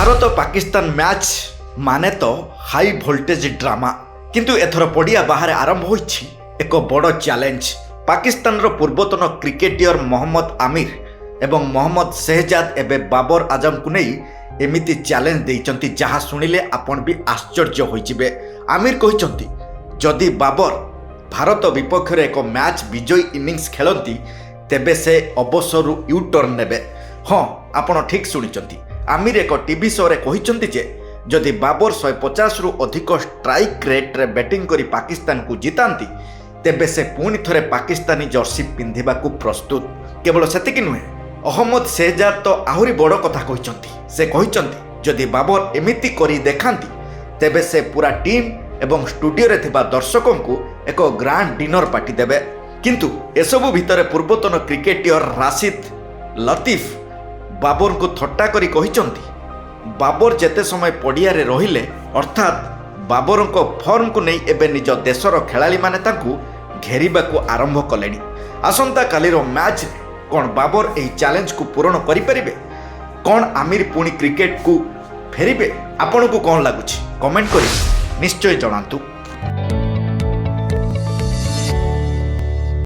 Bharat Pakistan match माने तो high voltage drama किंतु एथर पड़िया बाहर आरंभ होइछि एक बड़ चैलेंज। पाकिस्तान रो पूर्वतन क्रिकेटियर मोहम्मद आमिर एवं मोहम्मद शहजाद एबे बाबर आजम को नहीं एमिति चैलेंज देइचंती जहाँ सुनिले आपण भी आश्चर्य होइजिबे। आमिर कहिचंती जदि बाबर भारत विपक्ष रे एक मैच विजयी इनिंग्स खेलती तेबे से अवसरु यू टर्न नेबे। हाँ आपण ठीक सुनिचंती। आमिर एक टीवी शो रे कहिचंती जे जदि बाबर 150 रु अधिक स्ट्राइक रेट रे बैटिंग करी पाकिस्तान को जितांती तेबे से पुणी थरे पाकिस्तानी जर्सी पिंधिबा को प्रस्तुत। केवल सेतिक नुहे अहमद शहजाद तो आहुरी बड़ कथा कहिचंती। से कहिचंती जदि बाबर एमिति करी देखांती तेबे से पूरा टीम एवं स्टूडियो रे थिबा दर्शकों को एक ग्रांड डिनर पार्टी देबे। किंतु एसबु भितरे पूर्वतन क्रिकेटियर राशिद लतीफ बाबर को थट्टा करी कहिचंती बाबर जेते समय पड़िया रे रहिले अर्थात बाबर को फॉर्म को नहीं एबे निज देशर खेलाड़ी माने तांकू घेरिबा को आरंभ कलेनी। आसंता कालीर मैच कौन बाबर एही चैलेंज को पूरण करि परिबे? कौन आमिर पुणी क्रिकेट को फेरिबे? आपन को कौन लागुछि कमेंट करी निश्चय जणांतु।